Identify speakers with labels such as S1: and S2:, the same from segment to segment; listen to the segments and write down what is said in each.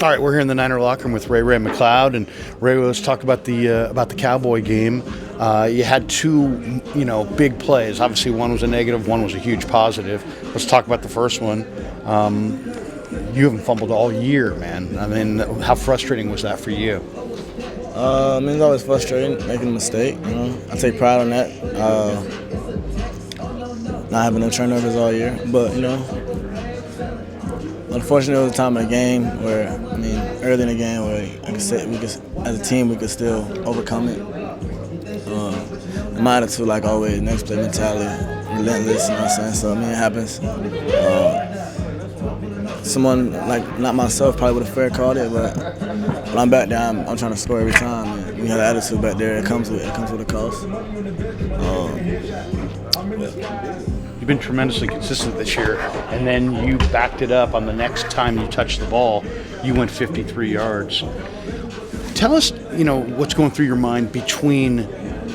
S1: All right, we're here in the Niner locker room with Ray-Ray McCloud, and Ray, let's talk about the Cowboy game. You had two, big plays. Obviously, one was a negative, one was a huge positive. Let's talk about the first one. You haven't fumbled all year, man. I mean, how frustrating was that for you?
S2: It's always frustrating making a mistake. I take pride on that. Not having no turnovers all year, but unfortunately, it was a time in the game where, early in the game where as a team, we could still overcome it. My attitude, like always, next play mentality, relentless, you know what I'm saying? So, it happens. Someone, not myself, probably would have fair called it, but when I'm back there, I'm trying to score every time. And we have an attitude back there. It comes with a cost.
S1: You've been tremendously consistent this year, and then you backed it up on the next time you touched the ball. You went 53 yards. Tell us, what's going through your mind between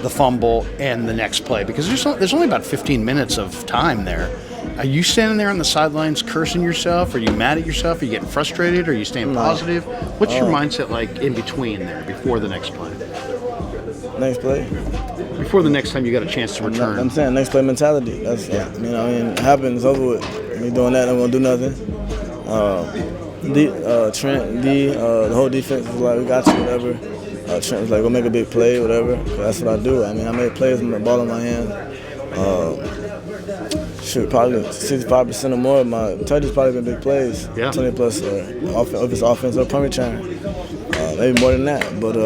S1: the fumble and the next play, because there's only about 15 minutes of time there. Are you standing there on the sidelines cursing yourself? Are you mad at yourself? Are you getting frustrated? Are you staying positive? What's your mindset like in between there, before the next play?
S2: Next play?
S1: Before the next time you got a chance to return.
S2: I'm saying next play mentality. That's it happens, it's over with. Me doing that, I'm gonna do nothing. Trent, the whole defense was like, we got you, whatever. Trent was like, go make a big play, whatever. That's what I do. I made plays with the ball in my hand. Probably 65% or more of my touches probably been big plays.
S1: Yeah.
S2: 20 plus, if it's offense or punt return. Maybe more than that, but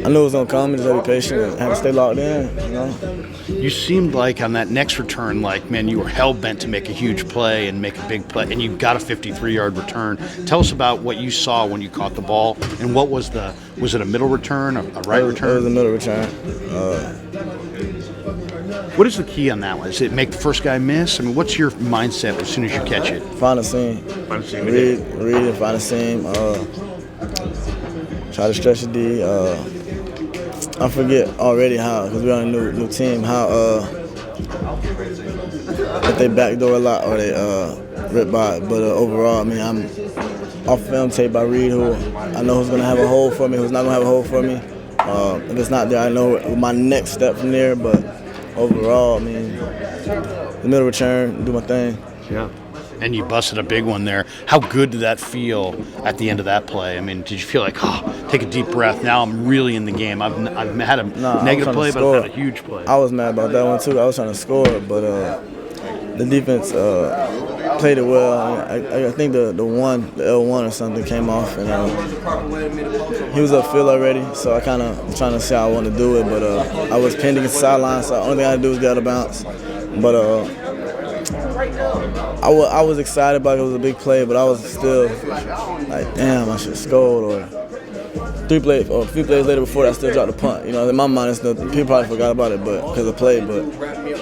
S2: I knew it was gonna come. I just had to be patient and had to stay locked in.
S1: You seemed like on that next return, you were hell bent to make a huge play and make a big play, and you got a 53-yard return. Tell us about what you saw when you caught the ball, and what was it a middle return, a right return?
S2: It was a middle return.
S1: What is the key on that one? Is it make the first guy miss? What's your mindset as soon as you catch it?
S2: Find a seam. Read and find a seam. Try to stretch the D. I forget already how, because we're on a new team, how if they backdoor a lot or they rip by. But overall, I'm off film tape by Reed, who I know who's going to have a hole for me, who's not going to have a hole for me. If it's not there, I know my next step from there. But overall, the middle return, do my thing.
S1: Yeah. And you busted a big one there. How good did that feel at the end of that play? Did you feel like, take a deep breath, now I'm really in the game? I've had a negative play, but I've had a huge play.
S2: I was mad about that one too. I was trying to score, but the defense played it well. I think the L1 or something came off, and he was upfield already, so I kind of was trying to see how I want to do it, but I was pinned against the sideline, so the only thing I had to do was get out of bounds. But I was excited about it. It was a big play, but I was still like, damn, I should have scored. Or a few plays later before that, I still dropped the punt. In my mind, people probably forgot about it, but because of play. But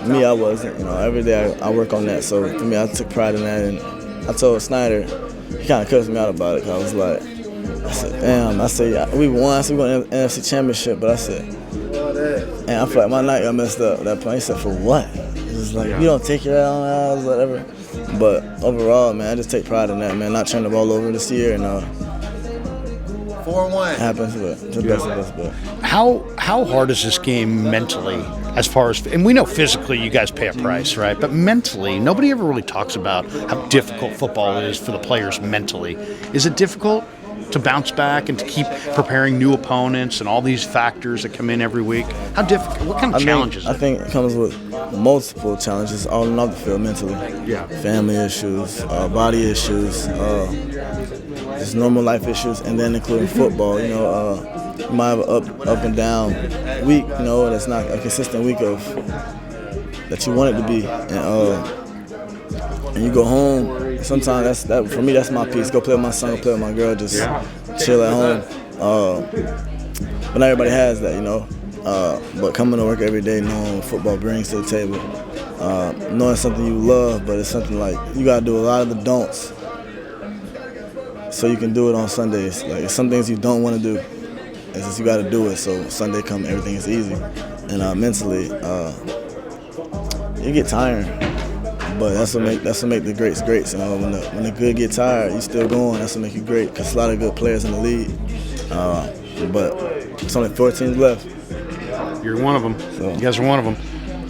S2: me, I wasn't. Every day I work on that. So for me, I took pride in that, and I told Snyder, he kind of cussed me out about it. Cause I said, damn. I said, we won, so we're going to the NFC Championship. But I said, and I feel like my night got messed up at that point. He said, for what? You don't take your own whatever. But overall, man, I just take pride in that, man. Not turning the ball over this year, and
S3: 4-1
S2: happens, but to the best of us. But
S1: how hard is this game mentally? As far as, and we know physically you guys pay a price, right? But mentally, nobody ever really talks about how difficult football is for the players mentally. Is it difficult to bounce back and to keep preparing new opponents and all these factors that come in every week? How difficult? What kind of challenges?
S2: I think it comes with multiple challenges all and off the field mentally.
S1: Yeah.
S2: Family issues, body issues, just normal life issues, and then including football. You might have an up and down week. That's not a consistent week of that you want it to be, and you go home. Sometimes for me, that's my piece. Go play with my son, go play with my girl, just chill at home. But not everybody has that, But coming to work every day, knowing what football brings to the table, knowing something you love, but it's something like you got to do a lot of the don'ts so you can do it on Sundays. Like some things you don't want to do, it's just you got to do it. So Sunday come, everything is easy, and mentally, you get tired. But that's what make the greats greats. When the good get tired, you still going. That's what make you great. Because a lot of good players in the league. But it's only 4 teams left.
S1: You're one of them. So. You guys are one of them.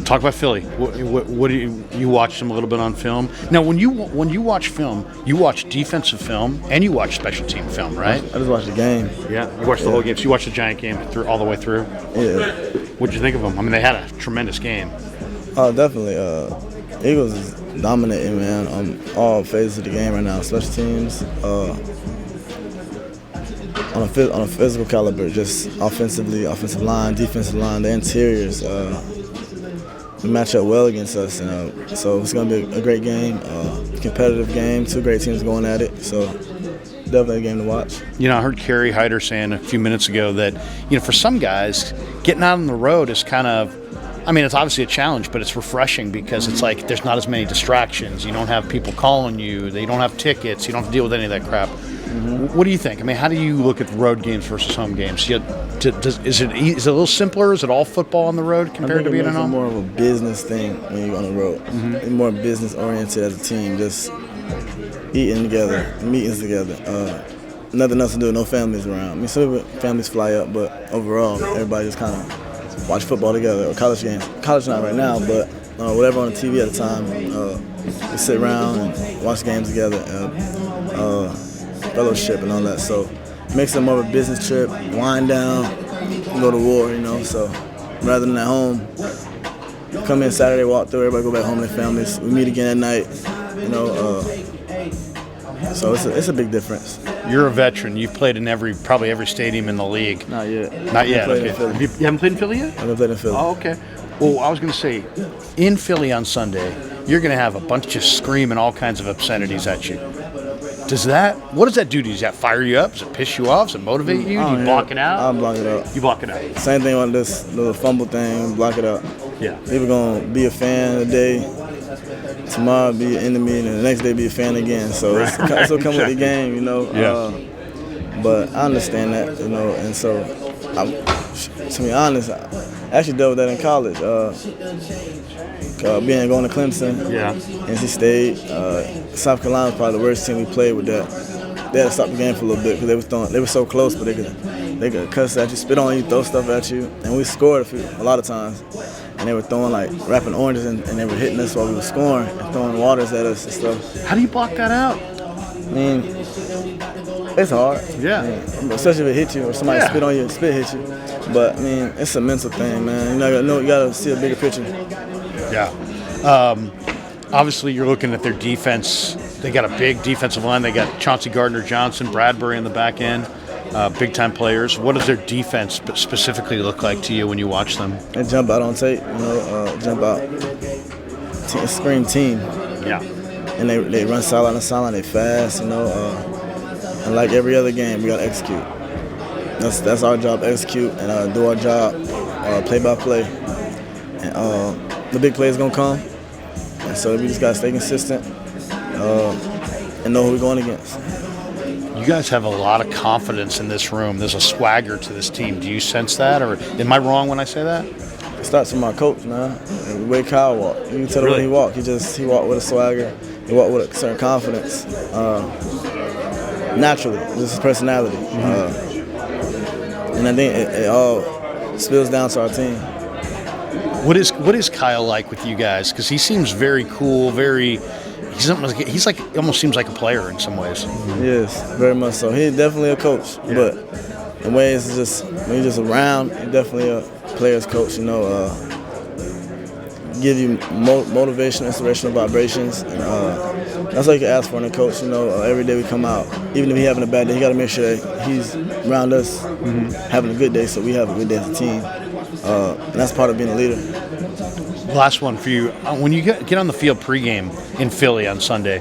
S1: Talk about Philly. What do you watched them a little bit on film? Now, when you watch film, you watch defensive film and you watch special team film, right?
S2: I just watched the game.
S1: Yeah, you watched the whole game. So you watched the Giant game all the way through.
S2: Yeah.
S1: What'd you think of them? I mean, they had a tremendous game.
S2: Oh, definitely. Eagles is dominating, man, on all phases of the game right now. Special teams, on a physical caliber, just offensively, offensive line, defensive line, the interiors. They match up well against us, so it's going to be a great game, competitive game, 2 great teams going at it, so definitely a game to watch.
S1: You know, I heard Kerry Hyder saying a few minutes ago that, you know, for some guys, getting out on the road is kind of, I mean, it's obviously a challenge, but it's refreshing because it's like there's not as many distractions. You don't have people calling you. They don't have tickets. You don't have to deal with any of that crap. Mm-hmm. What do you think? I mean, how do you look at road games versus home games? Is it a little simpler? Is it all football on the road compared to being at home?
S2: It's more of a business thing when you're on the road. Mm-hmm. It's more business-oriented as a team, just eating together, meetings together. Nothing else to do, no families around. I mean, some families fly up, but overall, everybody just kind of watch football together or college games. College not right now, but whatever on the TV at the time, we sit around and watch games together, fellowship and all that. So it makes it more of a business trip, wind down, go to war, you know. So rather than at home, come in Saturday, walk through, everybody go back home to their families. We meet again at night, you know. So it's a big difference.
S1: You're a veteran. You've played in probably every stadium in the league.
S2: Not yet.
S1: Not yet. Okay. You haven't played in Philly yet?
S2: I haven't played in Philly.
S1: Oh, okay. Well, I was going to say, in Philly on Sunday, you're going to have a bunch of screaming all kinds of obscenities at you. What does that do to you? Does that fire you up? Does it piss you off? Does it motivate you? Do you block it out?
S2: I'll block it out.
S1: You block it out.
S2: Same thing on this little fumble thing, block it out.
S1: Yeah.
S2: People going to be a fan today, tomorrow be an enemy, and the next day be a fan again. So it's will come with the game, you know.
S1: Yeah.
S2: But I understand that, you know, and so, to be honest, I actually dealt with that in college. Going to Clemson, NC State, South Carolina was probably the worst team we played with that. They had to stop the game for a little bit because they were so close, but they could cuss at you, spit on you, throw stuff at you, and we scored a lot of times. And they were throwing wrapping oranges and they were hitting us while we were scoring and throwing waters at us and stuff.
S1: How do you block that out?
S2: I mean, it's hard.
S1: Yeah.
S2: I mean, especially if it hits you or somebody spit on you and hit you. But I mean, it's a mental thing, man. You gotta see a bigger picture.
S1: Yeah. Obviously, you're looking at their defense. They got a big defensive line. They got Chauncey Gardner-Johnson, Bradbury in the back end, big-time players. What does their defense specifically look like to you when you watch them?
S2: They jump out on tape, you know, jump out, scream team.
S1: Yeah.
S2: And they run sideline to sideline. They fast, you know. And like every other game, we got to execute. That's our job, execute and do our job, play by play. And the big play is gonna come, and so we just gotta stay consistent and know who we're going against.
S1: You guys have a lot of confidence in this room. There's a swagger to this team. Do you sense that, or am I wrong when I say that?
S2: It starts with my coach, man. The way Kyle walked, you can tell the way he walked. He walked with a swagger. He walked with a certain confidence, naturally, just his personality. And I think it all spills down to our team.
S1: What is Kyle like with you guys? Because he seems very cool, he's almost seems like a player in some ways.
S2: Yes, very much so. He's definitely a coach, but in ways it's just when you're just around, he's definitely a player's coach. You know, give you motivation, inspirational vibrations, and that's all you can ask for in a coach. You know, every day we come out, even if he's having a bad day, he got to make sure that he's around us having a good day, so we have a good day as a team. And that's part of being a leader.
S1: Last one for you. When you get on the field pregame in Philly on Sunday,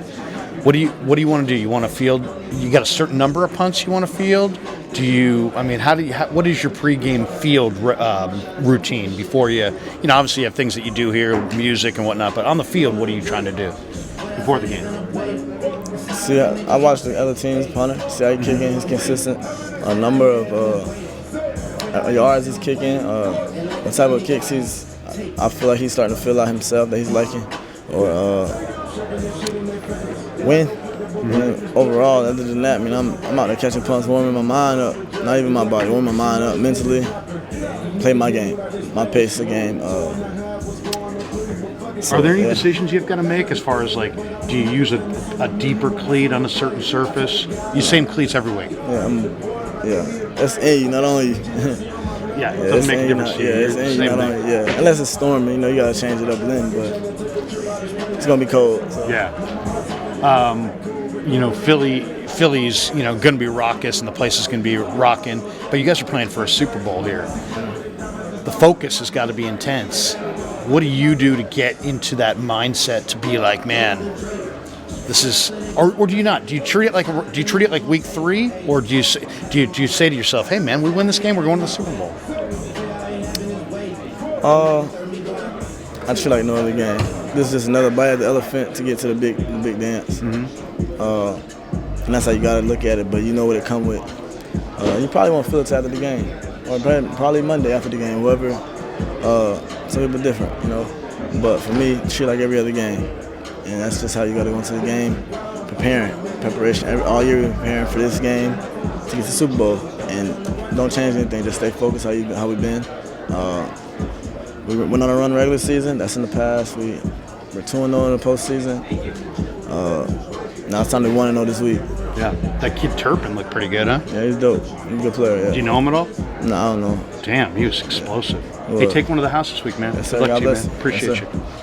S1: what do you want to do? You want to field? You got a certain number of punts you want to field? Do you? I mean, what is your pregame field routine before you? You know, obviously you have things that you do here, music and whatnot. But on the field, what are you trying to do before the game?
S2: See, I watch the other team's punter. See how he kick in. He's consistent. A number of yards he's kicking. What type of kicks I feel like he's starting to feel out himself that he's liking, or Win. Overall, other than that, I mean, I'm out there catching punts, warming my mind up. Not even my body, warming my mind up mentally. Play my game, my pace of game.
S1: Are there any decisions you've got to make as far as, like, do you use a deeper cleat on a certain surface? You same cleats every week.
S2: Yeah, that's A, not only.
S1: Yeah, it doesn't make a difference to you.
S2: It's not only, unless it's storming, you got to change it up then, but it's going to be cold. So.
S1: Yeah. Philly's, going to be raucous and the place is going to be rocking, but you guys are playing for a Super Bowl here. The focus has got to be intense. What do you do to get into that mindset to be like, man, this is, or do you not? Do you treat it like week 3, or do you say to yourself, hey man, we win this game, we're going to the Super Bowl?
S2: I just feel like no other game. This is just another bite at the elephant to get to the big dance.
S1: Mm-hmm.
S2: And that's how you got to look at it. But you know what it come with. You probably won't feel it after the game, or probably Monday after the game. Whoever, some people different, But for me, treat like every other game, and that's just how you got to go into the game. Preparation. All year we're preparing for this game to get to the Super Bowl, and don't change anything. Just stay focused how we've been. We went on a run regular season. That's in the past. We're 2-0 in the postseason. Now it's time to 1-0 this week.
S1: Yeah, that kid Turpin looked pretty good, huh?
S2: Yeah, he's dope. He's a good player. Yeah.
S1: Do you know him at all?
S2: No, I don't know.
S1: Damn, he was explosive. Hey, take one to the house this week, man.
S2: Yes, sir.
S1: Good luck
S2: God
S1: to you,
S2: bless.
S1: man. Appreciate
S2: Yes,
S1: you.